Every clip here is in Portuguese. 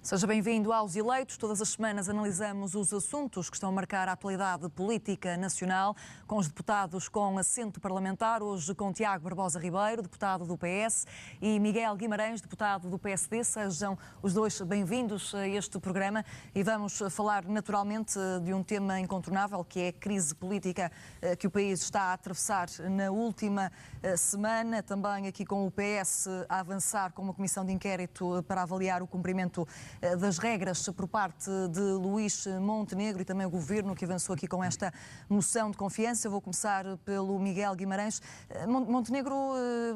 Seja bem-vindo aos Eleitos. Todas as semanas analisamos os assuntos que estão a marcar a atualidade política nacional com os deputados com assento parlamentar. Hoje com Tiago Barbosa Ribeiro, deputado do PS, e Miguel Guimarães, deputado do PSD. Sejam os dois bem-vindos a este programa e vamos falar naturalmente de um tema incontornável, que é a crise política que o país está a atravessar na última semana. Também aqui com o PS a avançar com uma comissão de inquérito para avaliar o cumprimento das regras por parte de Luís Montenegro e também o Governo, que avançou aqui com esta moção de confiança. Eu vou começar pelo Miguel Guimarães. Montenegro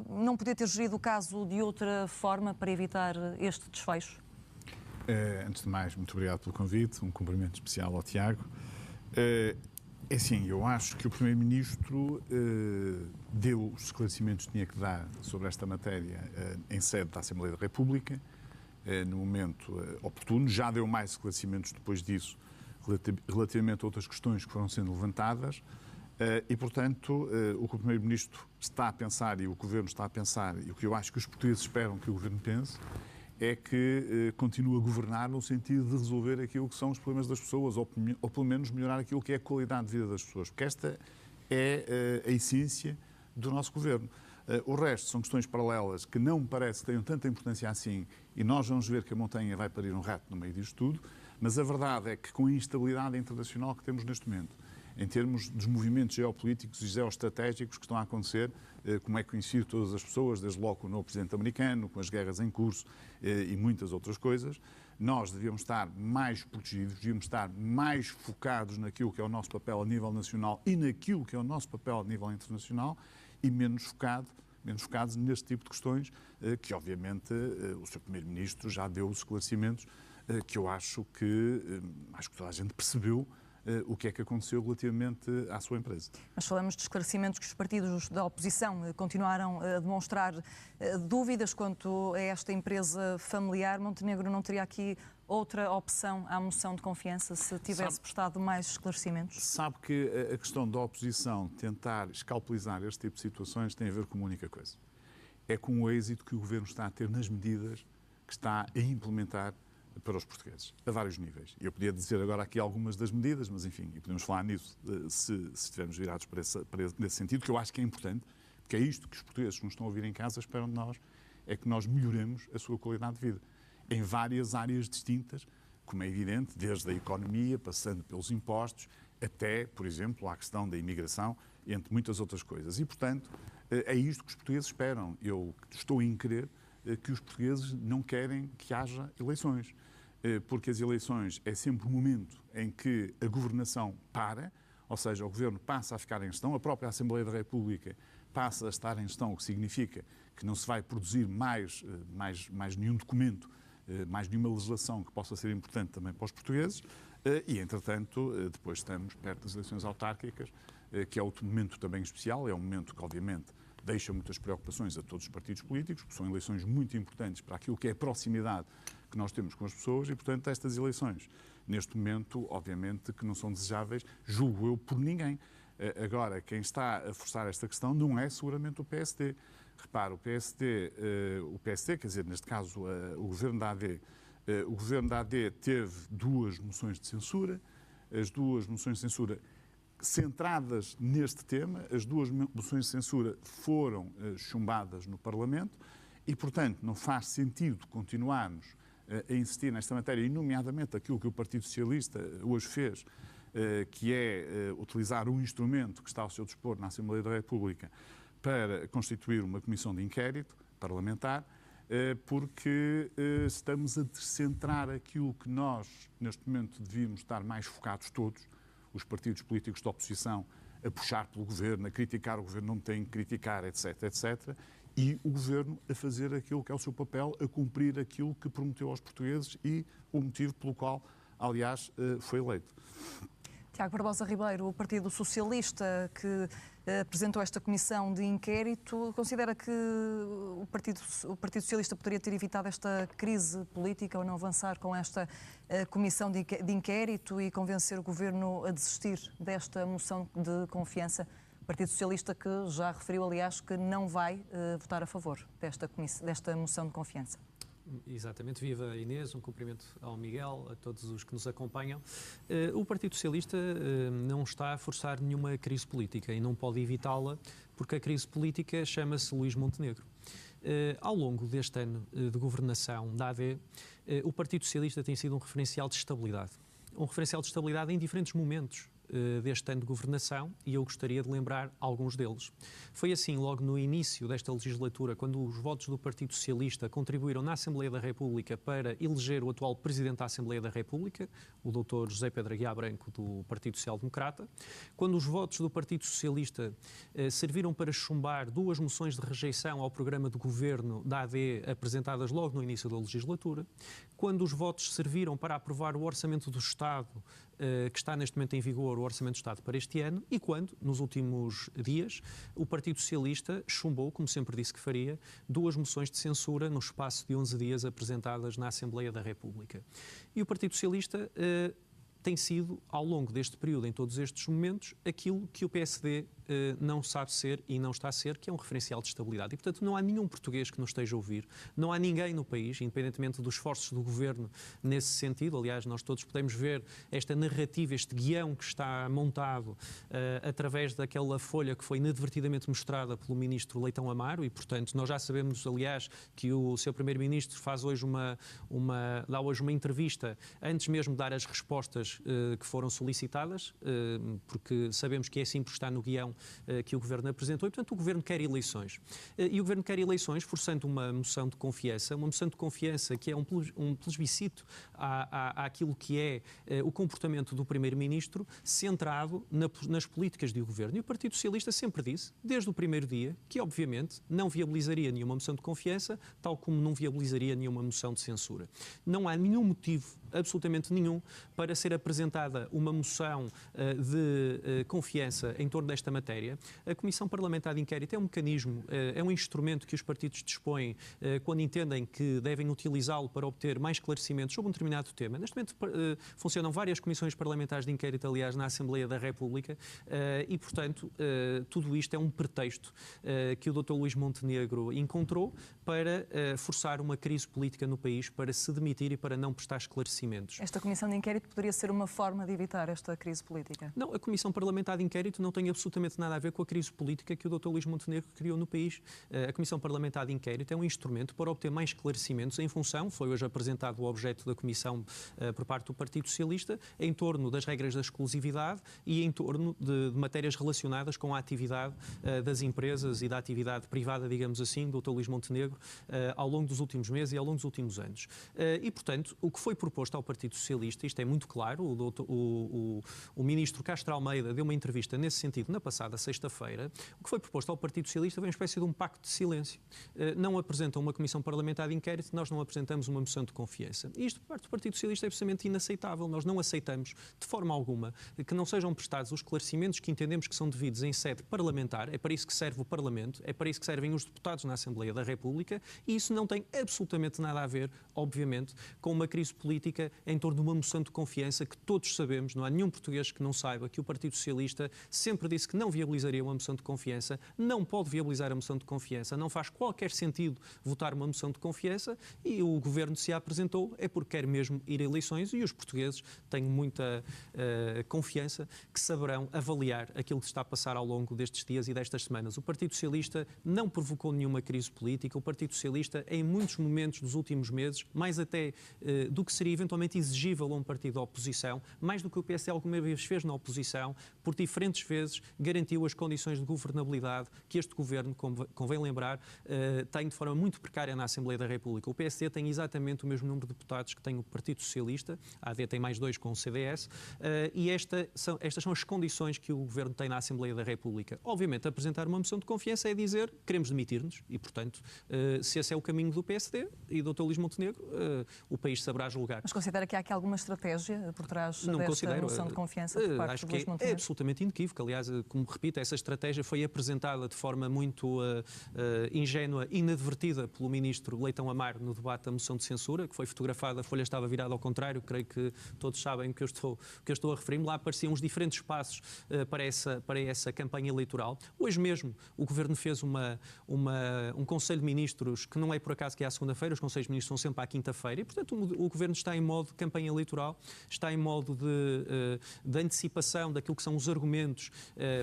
não podia ter gerido o caso de outra forma para evitar este desfecho? Antes de mais, muito obrigado pelo convite, um cumprimento especial ao Tiago. É assim, eu acho que o Primeiro-Ministro deu os esclarecimentos que tinha que dar sobre esta matéria em sede da Assembleia da República, no momento oportuno. Já deu mais esclarecimentos depois disso relativamente a outras questões que foram sendo levantadas e, portanto, o que o Primeiro-Ministro está a pensar e o Governo está a pensar, e o que eu acho que os portugueses esperam que o Governo pense, é que continue a governar no sentido de resolver aquilo que são os problemas das pessoas, ou pelo menos melhorar aquilo que é a qualidade de vida das pessoas, porque esta é a essência do nosso Governo. O resto são questões paralelas que não me parece que tenham tanta importância assim, e nós vamos ver que a montanha vai parir um rato no meio disto tudo, mas a verdade é que com a instabilidade internacional que temos neste momento, em termos dos movimentos geopolíticos e geoestratégicos que estão a acontecer, como é conhecido todas as pessoas, desde logo o novo presidente americano, com as guerras em curso e muitas outras coisas, nós devíamos estar mais protegidos, devíamos estar mais focados naquilo que é o nosso papel a nível nacional e naquilo que é o nosso papel a nível internacional e menos focados neste tipo de questões que, obviamente, o Sr. Primeiro-Ministro já deu os esclarecimentos que eu acho que toda a gente percebeu o que é que aconteceu relativamente à sua empresa. Mas falamos de esclarecimentos que os partidos da oposição continuaram a demonstrar dúvidas quanto a esta empresa familiar. Montenegro não teria aqui outra opção à moção de confiança se tivesse prestado mais esclarecimentos? Sabe que a questão da oposição tentar escalpelizar este tipo de situações tem a ver com uma única coisa. É com o êxito que o Governo está a ter nas medidas que está a implementar para os portugueses, a vários níveis. Eu podia dizer agora aqui algumas das medidas, mas enfim, e podemos falar nisso se estivermos virados nesse sentido, que eu acho que é importante, porque é isto que os portugueses que nos estão a ouvir em casa esperam de nós, é que nós melhoremos a sua qualidade de vida, em várias áreas distintas, como é evidente, desde a economia, passando pelos impostos, até, por exemplo, à questão da imigração, entre muitas outras coisas. E, portanto, é isto que os portugueses esperam. Eu estou em crer que os portugueses não querem que haja eleições, porque as eleições é sempre um momento em que a governação para, ou seja, o Governo passa a ficar em gestão, a própria Assembleia da República passa a estar em gestão, o que significa que não se vai produzir mais nenhum documento, mais nenhuma legislação que possa ser importante também para os portugueses e, entretanto, depois estamos perto das eleições autárquicas, que é outro momento também especial, é um momento que, obviamente, deixa muitas preocupações a todos os partidos políticos, porque são eleições muito importantes para aquilo que é a proximidade que nós temos com as pessoas e, portanto, estas eleições, neste momento, obviamente, que não são desejáveis, julgo eu, por ninguém. Agora, quem está a forçar esta questão não é seguramente o PSD. Repara, o PSD, quer dizer, neste caso, o Governo da AD, o Governo da AD teve duas moções de censura, as duas moções de censura centradas neste tema, as duas moções de censura foram chumbadas no Parlamento e, portanto, não faz sentido continuarmos a insistir nesta matéria, e nomeadamente aquilo que o Partido Socialista hoje fez, que é utilizar um instrumento que está ao seu dispor na Assembleia da República para constituir uma comissão de inquérito parlamentar, porque estamos a descentrar aquilo que nós, neste momento, devíamos estar mais focados todos, os partidos políticos da oposição a puxar pelo Governo, a criticar o Governo, não tem que criticar, etc., etc., e o Governo a fazer aquilo que é o seu papel, a cumprir aquilo que prometeu aos portugueses e o motivo pelo qual, aliás, foi eleito. Tiago Barbosa Ribeiro, o Partido Socialista, que apresentou esta comissão de inquérito, considera que o Partido Socialista poderia ter evitado esta crise política ou não avançar com esta comissão de inquérito e convencer o Governo a desistir desta moção de confiança? O Partido Socialista que já referiu, aliás, que não vai votar a favor desta moção de confiança. Exatamente, viva Inês, um cumprimento ao Miguel, a todos os que nos acompanham. O Partido Socialista não está a forçar nenhuma crise política e não pode evitá-la, porque a crise política chama-se Luís Montenegro. Ao longo deste ano de governação da AD, o Partido Socialista tem sido um referencial de estabilidade. Um referencial de estabilidade em diferentes momentos deste ano de governação, e eu gostaria de lembrar alguns deles. Foi assim, logo no início desta legislatura, quando os votos do Partido Socialista contribuíram na Assembleia da República para eleger o atual Presidente da Assembleia da República, o Dr. José Pedro Aguiar Branco, do Partido Social Democrata, quando os votos do Partido Socialista serviram para chumbar 2 moções de rejeição ao programa de governo da AD apresentadas logo no início da legislatura, quando os votos serviram para aprovar o Orçamento do Estado, que está neste momento em vigor, o Orçamento do Estado para este ano, e quando, nos últimos dias, o Partido Socialista chumbou, como sempre disse que faria, 2 moções de censura no espaço de 11 dias apresentadas na Assembleia da República. E o Partido Socialista tem sido, ao longo deste período, em todos estes momentos, aquilo que o PSD não sabe ser e não está a ser, que é um referencial de estabilidade. E, portanto, não há nenhum português que nos esteja a ouvir, não há ninguém no país, independentemente dos esforços do governo nesse sentido. Aliás, nós todos podemos ver esta narrativa, este guião que está montado através daquela folha que foi inadvertidamente mostrada pelo ministro Leitão Amaro, e, portanto, nós já sabemos, aliás, que o seu primeiro-ministro faz hoje dá hoje uma entrevista antes mesmo de dar as respostas que foram solicitadas, porque sabemos que é assim porque está no guião que o Governo apresentou, e, portanto, o Governo quer eleições. E o Governo quer eleições forçando uma moção de confiança que é um plebiscito àquilo que é o comportamento do Primeiro-Ministro centrado nas políticas do Governo. E o Partido Socialista sempre disse, desde o primeiro dia, que, obviamente, não viabilizaria nenhuma moção de confiança, tal como não viabilizaria nenhuma moção de censura. Não há nenhum motivo, absolutamente nenhum, para ser apresentada uma moção de confiança em torno desta matéria. A Comissão Parlamentar de Inquérito é um mecanismo, é um instrumento que os partidos dispõem quando entendem que devem utilizá-lo para obter mais esclarecimentos sobre um determinado tema. Neste momento funcionam várias comissões parlamentares de inquérito, aliás, na Assembleia da República, e, portanto, tudo isto é um pretexto que o Dr. Luís Montenegro encontrou para forçar uma crise política no país, para se demitir e para não prestar esclarecimentos. Esta Comissão de Inquérito poderia ser uma forma de evitar esta crise política? Não, a Comissão Parlamentar de Inquérito não tem absolutamente nada a ver com a crise política que o Dr. Luís Montenegro criou no país. A Comissão Parlamentar de Inquérito é um instrumento para obter mais esclarecimentos em função, foi hoje apresentado o objeto da Comissão por parte do Partido Socialista, em torno das regras da exclusividade e em torno de matérias relacionadas com a atividade das empresas e da atividade privada, digamos assim, do Dr. Luís Montenegro ao longo dos últimos meses e ao longo dos últimos anos. E, portanto, o que foi proposto ao Partido Socialista, isto é muito claro, o ministro Castro Almeida deu uma entrevista nesse sentido na passada sexta-feira. O que foi proposto ao Partido Socialista foi uma espécie de um pacto de silêncio. Não apresentam uma Comissão Parlamentar de Inquérito, nós não apresentamos uma moção de confiança. E isto, por parte do Partido Socialista, é absolutamente inaceitável. Nós não aceitamos, de forma alguma, que não sejam prestados os esclarecimentos que entendemos que são devidos em sede parlamentar. É para isso que serve o Parlamento, é para isso que servem os deputados na Assembleia da República, e isso não tem absolutamente nada a ver, obviamente, com uma crise política em torno de uma moção de confiança que todos sabemos, não há nenhum português que não saiba que o Partido Socialista sempre disse que não viabilizaria uma moção de confiança, não pode viabilizar a moção de confiança, não faz qualquer sentido votar uma moção de confiança, e o Governo se apresentou é porque quer mesmo ir a eleições, e os portugueses têm muita confiança que saberão avaliar aquilo que está a passar ao longo destes dias e destas semanas. O Partido Socialista não provocou nenhuma crise política, o Partido Socialista, em muitos momentos dos últimos meses, mais até do que seria eventualmente exigível a um partido da oposição, mais do que o PSD alguma vez fez na oposição, por diferentes vezes garantiu as condições de governabilidade que este Governo, como convém lembrar, tem de forma muito precária na Assembleia da República. O PSD tem exatamente o mesmo número de deputados que tem o Partido Socialista, a AD tem mais 2 com o CDS, e estas são as condições que o Governo tem na Assembleia da República. Obviamente, apresentar uma moção de confiança é dizer queremos demitir-nos e, portanto, se esse é o caminho do PSD e do Dr. Luís Montenegro, o país saberá julgar. Mas considera que há aqui alguma estratégia por trás desta moção de confiança por parte acho do que Luís Montenegro? É absolutamente inequívoco. Aliás, como repito, essa estratégia foi apresentada de forma muito ingênua, inadvertida pelo ministro Leitão Amaro no debate da moção de censura, que foi fotografada, a folha estava virada ao contrário, creio que todos sabem o que eu estou a referir-me. Lá apareciam os diferentes passos para essa campanha eleitoral. Hoje mesmo o Governo fez um Conselho de Ministros, que não é por acaso que é à segunda-feira, os Conselhos de Ministros são sempre à quinta-feira, e portanto o Governo está em modo de campanha eleitoral, está em modo de antecipação daquilo que são os argumentos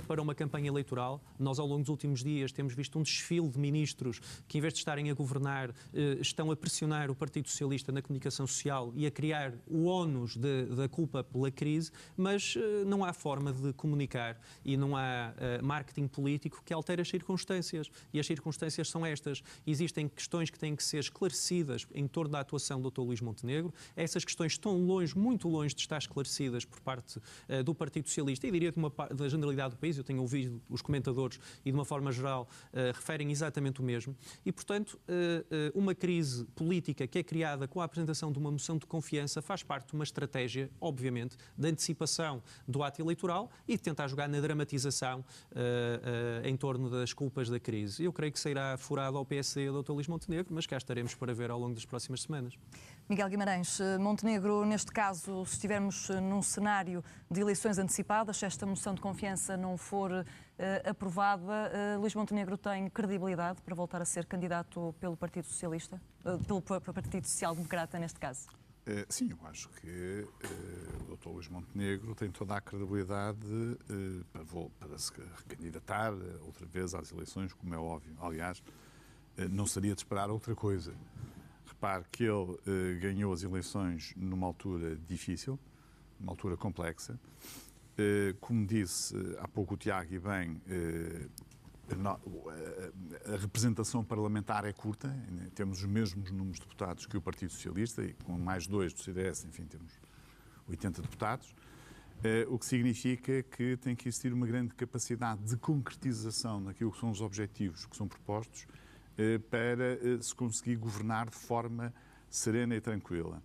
para uma campanha eleitoral. Nós, ao longo dos últimos dias, temos visto um desfile de ministros que, em vez de estarem a governar, estão a pressionar o Partido Socialista na comunicação social e a criar o ónus da culpa pela crise, mas não há forma de comunicar e não há marketing político que altere as circunstâncias. E as circunstâncias são estas. Existem questões que têm que ser esclarecidas em torno da atuação do Dr. Luís Montenegro. Essas questões estão longe, muito longe de estar esclarecidas por parte do Partido Socialista e diria da generalidade do país. Eu tenho ouvido os comentadores e, de uma forma geral, referem exatamente o mesmo. E, portanto, uma crise política que é criada com a apresentação de uma moção de confiança faz parte de uma estratégia, obviamente, de antecipação do ato eleitoral e de tentar jogar na dramatização em torno das culpas da crise. Eu creio que sairá furado ao PSD e ao Dr. Luís Montenegro, mas cá estaremos para ver ao longo das próximas semanas. Miguel Guimarães, Montenegro, neste caso, se estivermos num cenário de eleições antecipadas, se esta moção de confiança não for aprovada, Luís Montenegro tem credibilidade para voltar a ser candidato pelo Partido Socialista, pelo Partido Social Democrata, neste caso? Sim, eu acho que o Dr. Luís Montenegro tem toda a credibilidade para se recandidatar outra vez às eleições, como é óbvio. Aliás, não seria de esperar outra coisa. Repare que ele ganhou as eleições numa altura difícil, numa altura complexa. Como disse há pouco o Tiago, e bem, a representação parlamentar é curta, temos os mesmos números de deputados que o Partido Socialista, e com mais 2 do CDS, enfim, temos 80 deputados, o que significa que tem que existir uma grande capacidade de concretização naquilo que são os objetivos que são propostos para se conseguir governar de forma serena e tranquila.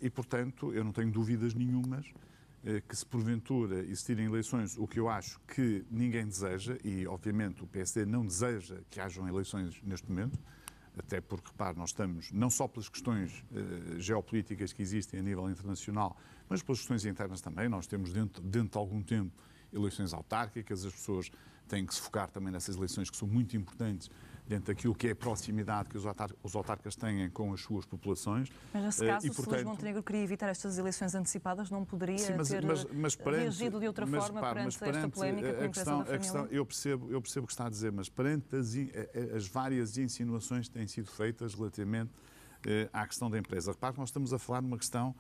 E, portanto, eu não tenho dúvidas nenhumas que se porventura existirem eleições, o que eu acho que ninguém deseja, e obviamente o PSD não deseja que hajam eleições neste momento, até porque, repare, nós estamos, não só pelas questões geopolíticas que existem a nível internacional, mas pelas questões internas também, nós temos dentro de algum tempo eleições autárquicas, as pessoas têm que se focar também nessas eleições que são muito importantes dentro daquilo que é a proximidade que os autarcas têm com as suas populações. Mas nesse caso, se Luís Montenegro queria evitar estas eleições antecipadas, não poderia ter reagido de outra forma perante esta polémica com a empresa da família? Eu percebo o que está a dizer, mas perante as várias insinuações que têm sido feitas relativamente à questão da empresa. Repare que nós estamos a falar de uma questão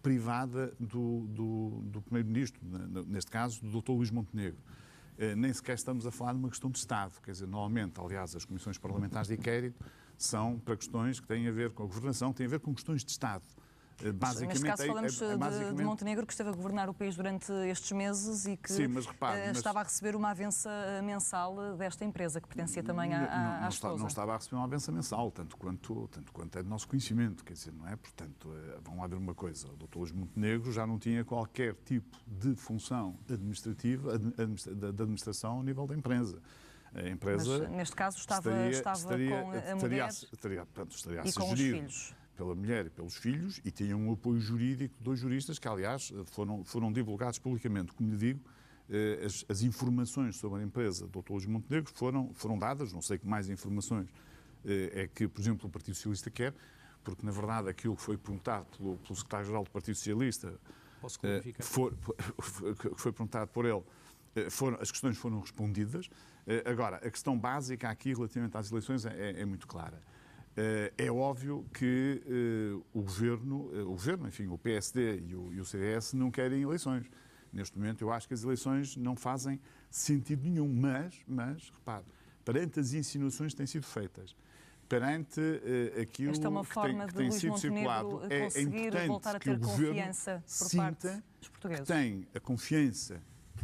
privada do Primeiro-Ministro, neste caso, do Dr. Luís Montenegro. Nem sequer estamos a falar de uma questão de Estado. Quer dizer, normalmente, aliás, as comissões parlamentares de inquérito são para questões que têm a ver com a governação, que têm a ver com questões de Estado. Basicamente, neste caso falamos de Montenegro, que esteve a governar o país durante estes meses e que estava a receber uma avença mensal desta empresa, que pertencia também à esposa. Não estava a receber uma avença mensal, tanto quanto é do nosso conhecimento, quer dizer, não é? Portanto, vamos lá ver uma coisa, o Dr. Luís Montenegro já não tinha qualquer tipo de função administrativa, da administração ao nível da empresa. A empresa, mas, neste caso, estava com a mulher estaria e com os filhos. Pela mulher e pelos filhos, e tinham um apoio jurídico de 2 juristas que, aliás, foram divulgados publicamente. Como lhe digo, as informações sobre a empresa do Dr. Luís Montenegro foram dadas, não sei que mais informações é que, por exemplo, o Partido Socialista quer, porque, na verdade, aquilo que foi perguntado pelo secretário-geral do Partido Socialista, foi perguntado por ele, as questões foram respondidas. Agora, a questão básica aqui, relativamente às eleições, é muito clara. É óbvio que o Governo, enfim, o PSD e o CDS não querem eleições. Neste momento, eu acho que as eleições não fazem sentido nenhum, mas repare, perante as insinuações que têm sido feitas, perante aquilo que tem sido circulado, é importante que o Governo sinta que tem a confiança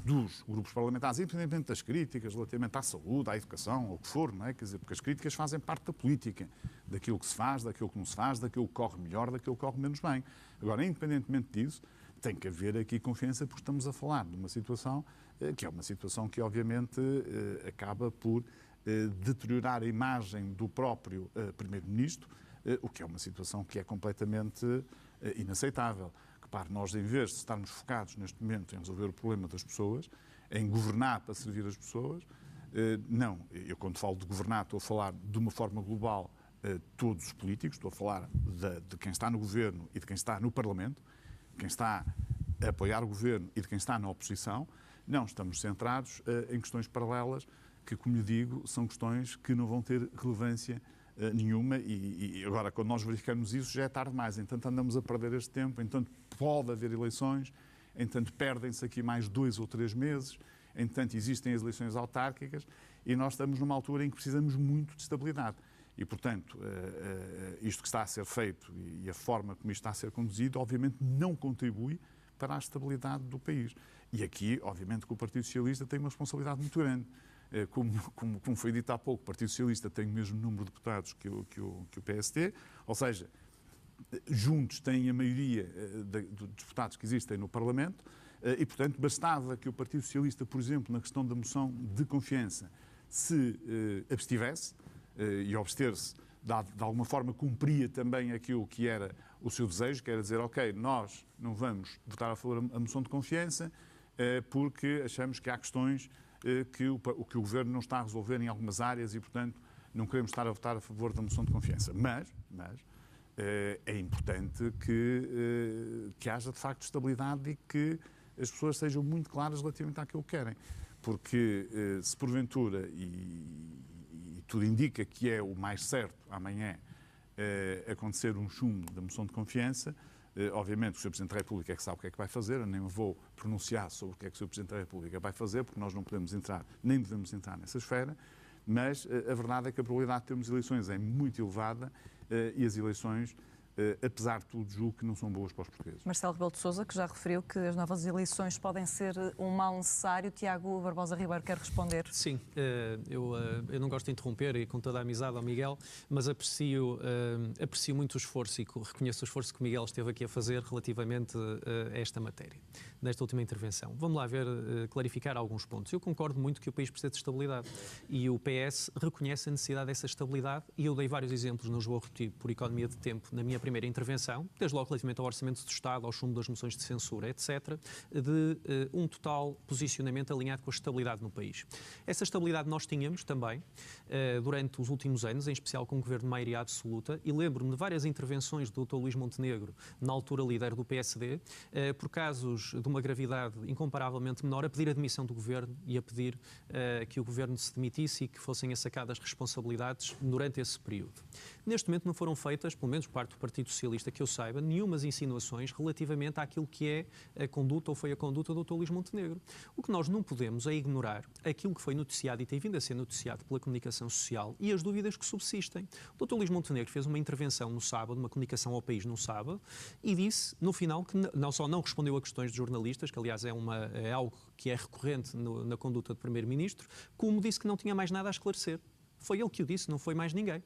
dos grupos parlamentares, independentemente das críticas relativamente à saúde, à educação, ao que for, não é? Quer dizer, porque as críticas fazem parte da política, daquilo que se faz, daquilo que não se faz, daquilo que corre melhor, daquilo que corre menos bem. Agora, independentemente disso, tem que haver aqui confiança, porque estamos a falar de uma situação que é uma situação que obviamente acaba por deteriorar a imagem do próprio Primeiro-Ministro, o que é uma situação que é completamente inaceitável. Repare, nós, em vez de estarmos focados neste momento em resolver o problema das pessoas, em governar para servir as pessoas, não. Eu, quando falo de governar, estou a falar de uma forma global todos os políticos, estou a falar de quem está no governo e de quem está no Parlamento, quem está a apoiar o governo e de quem está na oposição. Não, estamos centrados em questões paralelas que, como lhe digo, são questões que não vão ter relevância nenhuma e agora, quando nós verificamos isso, já é tarde demais. Entanto, andamos a perder este tempo, entanto, pode haver eleições, entanto, perdem-se aqui mais 2 ou 3 meses, entanto, existem as eleições autárquicas e nós estamos numa altura em que precisamos muito de estabilidade. E, portanto, isto que está a ser feito e a forma como isto está a ser conduzido, obviamente, não contribui para a estabilidade do país. E aqui, obviamente, que o Partido Socialista tem uma responsabilidade muito grande. Como foi dito há pouco, o Partido Socialista tem o mesmo número de deputados que o PSD, ou seja, juntos têm a maioria dos deputados que existem no Parlamento e, portanto, bastava que o Partido Socialista, por exemplo, na questão da moção de confiança, se abstivesse e abster-se, de alguma forma cumpria também aquilo que era o seu desejo, que era dizer, ok, nós não vamos votar a favor da moção de confiança porque achamos que há questões que o Governo não está a resolver em algumas áreas e, portanto, não queremos estar a votar a favor da moção de confiança. Mas é importante que haja, de facto, estabilidade e que as pessoas sejam muito claras relativamente àquilo que querem. Porque, se porventura, e tudo indica que é o mais certo amanhã, acontecer um chumbo da moção de confiança, obviamente o Sr. Presidente da República é que sabe o que é que vai fazer, eu nem me vou pronunciar sobre o que é que o Sr. Presidente da República vai fazer, porque nós não podemos entrar, nem devemos entrar nessa esfera, mas a verdade é que a probabilidade de termos eleições é muito elevada e as eleições, apesar de tudo, julgo que não são boas para os portugueses. Marcelo Rebelo de Sousa, que já referiu que as novas eleições podem ser um mal necessário. Tiago Barbosa Ribeiro quer responder? Sim, eu não gosto de interromper e com toda a amizade ao Miguel, mas aprecio muito o esforço e reconheço o esforço que o Miguel esteve aqui a fazer relativamente a esta matéria, nesta última intervenção. Vamos lá clarificar alguns pontos. Eu concordo muito que o país precisa de estabilidade e o PS reconhece a necessidade dessa estabilidade e eu dei vários exemplos, não os vou repetir por economia de tempo, na minha primeira intervenção, desde logo relativamente ao Orçamento do Estado, ao chumbo das moções de censura, etc., de um total posicionamento alinhado com a estabilidade no país. Essa estabilidade nós tínhamos também durante os últimos anos, em especial com o governo de maioria absoluta, e lembro-me de várias intervenções do Dr. Luís Montenegro, na altura líder do PSD, por casos de uma gravidade incomparavelmente menor, a pedir a demissão do governo e a pedir que o governo se demitisse e que fossem assacadas responsabilidades durante esse período. Neste momento não foram feitas, pelo menos por parte do Partido Socialista, que eu saiba, nenhumas insinuações relativamente àquilo que é a conduta ou foi a conduta do Dr. Luís Montenegro. O que nós não podemos é ignorar aquilo que foi noticiado e tem vindo a ser noticiado pela comunicação social e as dúvidas que subsistem. O Dr. Luís Montenegro fez uma intervenção no sábado, uma comunicação ao país no sábado, e disse, no final, que não só não respondeu a questões de jornalistas, que aliás é algo que é recorrente na conduta do Primeiro-Ministro, como disse que não tinha mais nada a esclarecer. Foi ele que o disse, não foi mais ninguém.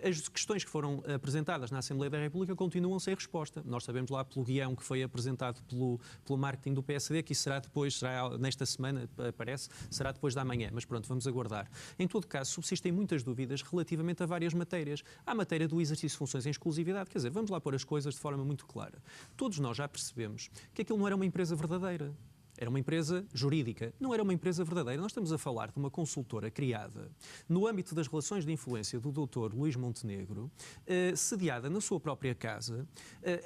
As questões que foram apresentadas na Assembleia da República continuam sem resposta. Nós sabemos lá pelo guião que foi apresentado pelo marketing do PSD, que isso será nesta semana, parece, será depois da manhã, mas pronto, vamos aguardar. Em todo caso, subsistem muitas dúvidas relativamente a várias matérias. Há a matéria do exercício de funções em exclusividade, quer dizer, vamos lá pôr as coisas de forma muito clara. Todos nós já percebemos que aquilo não era uma empresa verdadeira. Era uma empresa jurídica, não era uma empresa verdadeira. Nós estamos a falar de uma consultora criada no âmbito das relações de influência do Dr. Luís Montenegro, sediada na sua própria casa.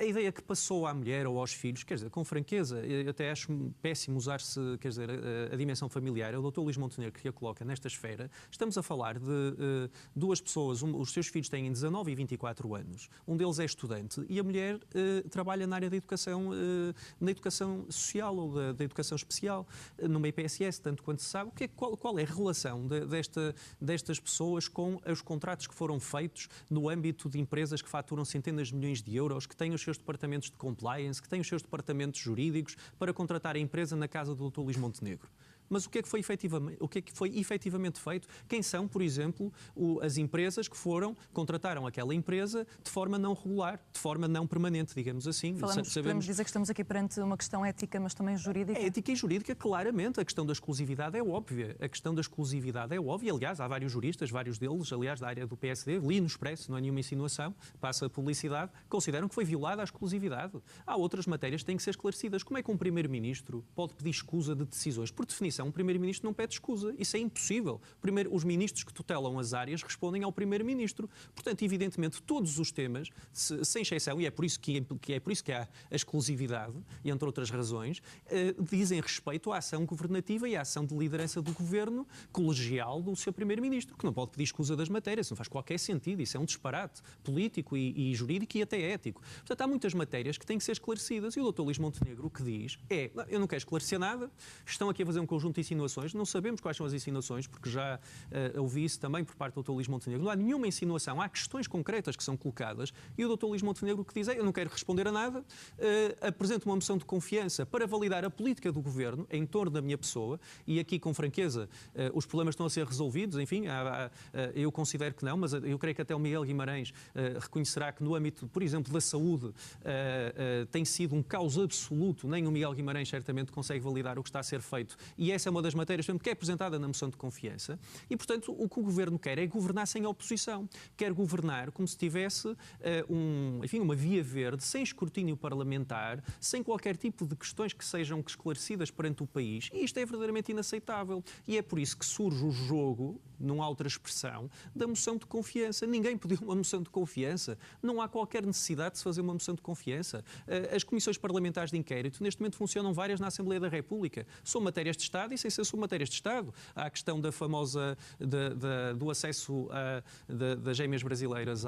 A ideia que passou à mulher ou aos filhos, quer dizer, com franqueza, eu até acho péssimo usar-se, quer dizer, a dimensão familiar, é o Dr. Luís Montenegro que a coloca nesta esfera. Estamos a falar de duas pessoas, os seus filhos têm 19 e 24 anos, um deles é estudante e a mulher trabalha na área da educação, na educação social ou da educação especial, numa IPSS, tanto quanto se sabe. Qual é a relação destas pessoas com os contratos que foram feitos no âmbito de empresas que faturam centenas de milhões de euros, que têm os seus departamentos de compliance, que têm os seus departamentos jurídicos para contratar a empresa na casa do Dr. Luís Montenegro? Mas o que é que foi efetivamente feito? Quem são, por exemplo, as empresas que contrataram aquela empresa de forma não regular, de forma não permanente, digamos assim. Podemos dizer que estamos aqui perante uma questão ética, mas também jurídica? Ética e jurídica, claramente. A questão da exclusividade é óbvia. Aliás, há vários juristas, vários deles, aliás, da área do PSD, li no Expresso, não é nenhuma insinuação, passa a publicidade, consideram que foi violada a exclusividade. Há outras matérias que têm que ser esclarecidas. Como é que um Primeiro-Ministro pode pedir escusa de decisões? Por definição, um Primeiro-Ministro não pede escusa. Isso é impossível. Primeiro, os ministros que tutelam as áreas respondem ao Primeiro-Ministro. Portanto, evidentemente, todos os temas, sem exceção, e é por isso que há a exclusividade, e entre outras razões, dizem respeito à ação governativa e à ação de liderança do governo colegial do seu Primeiro-Ministro, que não pode pedir escusa das matérias. Não faz qualquer sentido. Isso é um disparate político e jurídico e até ético. Portanto, há muitas matérias que têm que ser esclarecidas e o Dr. Luís Montenegro o que diz é: eu não quero esclarecer nada, estão aqui a fazer um conjunto de insinuações, não sabemos quais são as insinuações, porque já ouvi isso também por parte do Dr. Luís Montenegro. Não há nenhuma insinuação, há questões concretas que são colocadas e o Dr. Luís Montenegro o que diz é: eu não quero responder a nada, apresento uma moção de confiança para validar a política do Governo em torno da minha pessoa e aqui, com franqueza, os problemas estão a ser resolvidos, enfim, eu considero que não, mas eu creio que até o Miguel Guimarães reconhecerá que no âmbito, por exemplo, da saúde, tem sido um caos absoluto, nem o Miguel Guimarães certamente consegue validar o que está a ser feito e essa é uma das matérias que é apresentada na moção de confiança e, portanto, o que o Governo quer é governar sem oposição, quer governar como se tivesse uma via verde, sem escrutínio parlamentar, sem qualquer tipo de questões que sejam esclarecidas perante o país e isto é verdadeiramente inaceitável e é por isso que surge o jogo, não há outra expressão, da moção de confiança. Ninguém pediu uma moção de confiança. Não há qualquer necessidade de se fazer uma moção de confiança. As comissões parlamentares de inquérito, neste momento, funcionam várias na Assembleia da República. São matérias de Estado e sem ser são matérias de Estado. Há a questão da famosa, do acesso das gêmeas brasileiras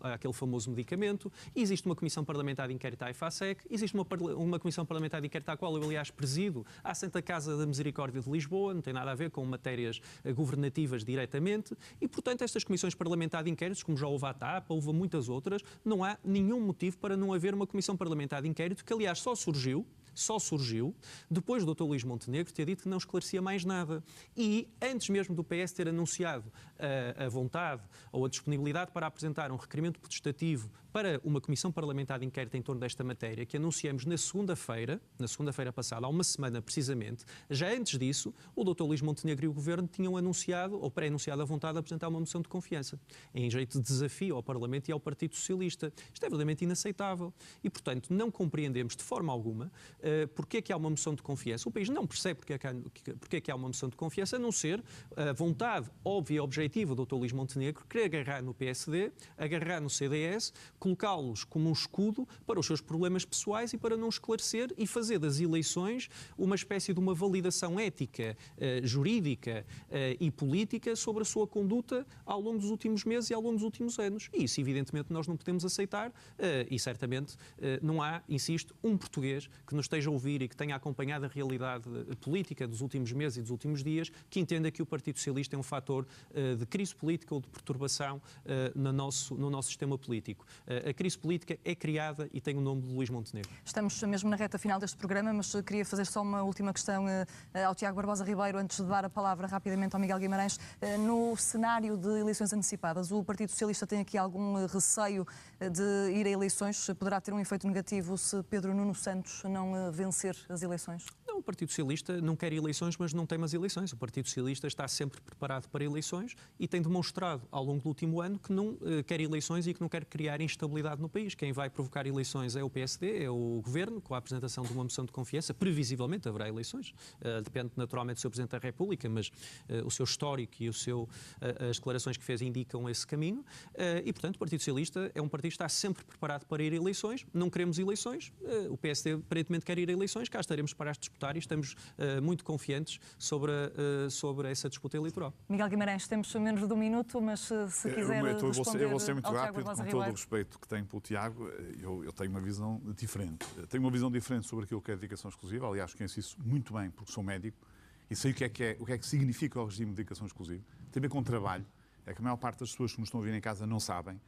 àquele famoso medicamento. Existe uma comissão parlamentar de inquérito à EFASEC. Existe uma comissão parlamentar de inquérito à qual eu, aliás, presido, à Santa Casa da Misericórdia de Lisboa. Não tem nada a ver com matérias governativas diretamente e, portanto, estas comissões parlamentares de inquéritos, como já houve à TAP, houve muitas outras, não há nenhum motivo para não haver uma comissão parlamentar de inquérito que, aliás, só surgiu depois do Dr. Luís Montenegro ter dito que não esclarecia mais nada. E antes mesmo do PS ter anunciado a vontade ou a disponibilidade para apresentar um requerimento protestativo para uma comissão parlamentar de inquérito em torno desta matéria, que anunciamos na segunda-feira passada, há uma semana precisamente, já antes disso, o Dr. Luís Montenegro e o Governo tinham anunciado ou pré-anunciado a vontade de apresentar uma moção de confiança, em jeito de desafio ao Parlamento e ao Partido Socialista. Isto é verdadeiramente inaceitável. E, portanto, não compreendemos de forma alguma porque é que há uma moção de confiança. O país não percebe porque é que há uma moção de confiança, a não ser a vontade óbvia e objetiva do Dr. Luís Montenegro querer agarrar no PSD, agarrar no CDS, colocá-los como um escudo para os seus problemas pessoais e para não esclarecer e fazer das eleições uma espécie de uma validação ética, jurídica e política sobre a sua conduta ao longo dos últimos meses e ao longo dos últimos anos. E isso, evidentemente, nós não podemos aceitar e, certamente, não há, insisto, um português que nos esteja a ouvir e que tenha acompanhado a realidade política dos últimos meses e dos últimos dias, que entenda que o Partido Socialista é um fator de crise política ou de perturbação no nosso sistema político. A crise política é criada e tem o nome de Luís Montenegro. Estamos mesmo na reta final deste programa, mas queria fazer só uma última questão ao Tiago Barbosa Ribeiro, antes de dar a palavra rapidamente ao Miguel Guimarães. No cenário de eleições antecipadas, o Partido Socialista tem aqui algum receio de ir a eleições? Poderá ter um efeito negativo se Pedro Nuno Santos não vencer as eleições? Não, o Partido Socialista não quer eleições, mas não tem mais eleições. O Partido Socialista está sempre preparado para eleições e tem demonstrado ao longo do último ano que não quer eleições e que não quer criar instabilidade no país. Quem vai provocar eleições é o PSD, é o Governo, com a apresentação de uma moção de confiança. Previsivelmente haverá eleições. Depende naturalmente do Sr. Presidente da República, mas o seu histórico e as declarações que fez indicam esse caminho. E, portanto, o Partido Socialista é um partido que está sempre preparado para ir a eleições. Não queremos eleições. O PSD aparentemente quer ir a eleições. Cá estaremos para as disputar e estamos muito confiantes sobre essa disputa eleitoral. Miguel Guimarães, temos menos de um minuto, mas se quiser responder eu vou ser muito rápido, com Ribeiro. todo o respeito que tenho pelo Tiago, eu tenho uma visão diferente. Tenho uma visão diferente sobre aquilo que é dedicação exclusiva. Aliás, conheço isso muito bem, porque sou médico e sei o que é que significa o regime de dedicação exclusiva. Tem a ver com trabalho. É que a maior parte das pessoas que nos estão a vir em casa não sabem.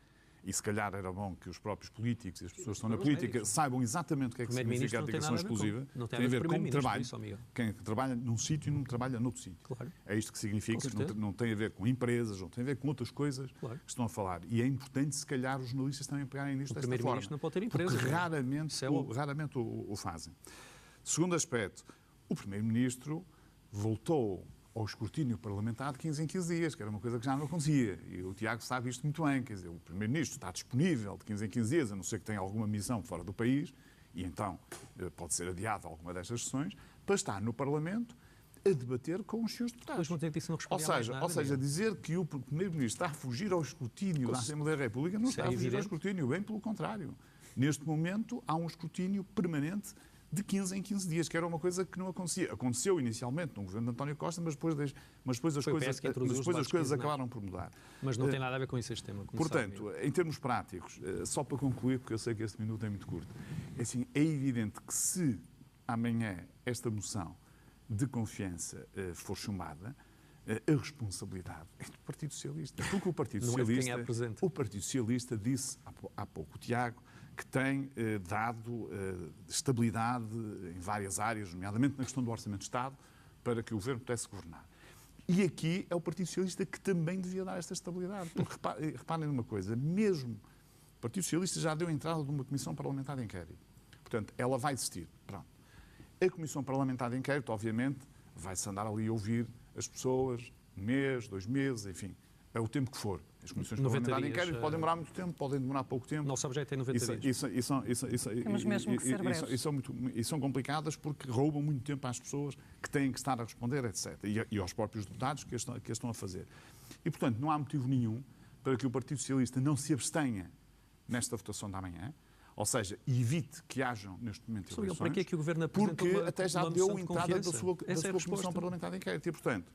e se calhar era bom que os próprios políticos e as pessoas que estão na política saibam exatamente o que é que significa a dedicação exclusiva. Tem a ver com o trabalho. Quem trabalha num sítio e não trabalha noutro sítio. Claro. É isto que significa. Não tem a ver com empresas, não tem a ver com outras coisas que estão a falar. E é importante, se calhar, os jornalistas também pegarem nisto desta forma. O primeiro-ministro não pode ter empresas. Porque raramente o fazem. Segundo aspecto, o primeiro-ministro voltou ao escrutínio parlamentar de 15 em 15 dias, que era uma coisa que já não acontecia. E o Tiago sabe isto muito bem. Quer dizer, o primeiro-ministro está disponível de 15 em 15 dias, a não ser que tenha alguma missão fora do país, e então pode ser adiado alguma destas sessões, para estar no Parlamento a debater com os seus deputados. Ou seja, dizer que o primeiro-ministro está a fugir ao escrutínio da Assembleia da República não está a fugir ao escrutínio, bem pelo contrário. Neste momento há um escrutínio permanente de 15 em 15 dias, que era uma coisa que não acontecia. Aconteceu inicialmente no governo de António Costa, mas depois as coisas acabaram por mudar. Mas não tem nada a ver com esse sistema. Portanto, em termos práticos, só para concluir, porque eu sei que este minuto é muito curto, é evidente que se amanhã esta moção de confiança for chumbada, a responsabilidade é do Partido Socialista. Porque o Partido Socialista disse há pouco, o Tiago, que tem dado estabilidade em várias áreas, nomeadamente na questão do Orçamento de Estado, para que o Governo pudesse governar. E aqui é o Partido Socialista que também devia dar esta estabilidade. Porque reparem numa coisa, mesmo o Partido Socialista já deu entrada de uma Comissão Parlamentar de Inquérito. Portanto, ela vai existir. Pronto. A Comissão Parlamentar de Inquérito, obviamente, vai-se andar ali a ouvir as pessoas, um mês, 2 meses, enfim, é o tempo que for. As comissões parlamentares de inquérito podem demorar muito tempo, podem demorar pouco tempo. Nosso objeto é 90 dias. Temos mesmo que ser breves. E são complicadas porque roubam muito tempo às pessoas que têm que estar a responder, etc. E aos próprios deputados que as estão a fazer. E, portanto, não há motivo nenhum para que o Partido Socialista não se abstenha nesta votação de amanhã. Ou seja, evite que hajam neste momento eleições. Para que é que o Governo apresentou porque até já deu entrada da sua Comissão Parlamentar de Inquérito. E, portanto,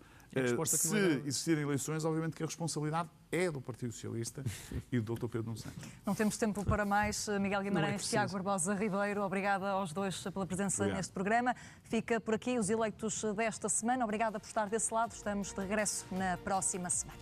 se existirem eleições, obviamente que a responsabilidade é do Partido Socialista e do Dr. Pedro Nuno Santos. Não temos tempo para mais. Miguel Guimarães, Tiago Barbosa Ribeiro, obrigada aos dois pela presença neste programa. Fica por aqui os eleitos desta semana. Obrigada por estar desse lado. Estamos de regresso na próxima semana.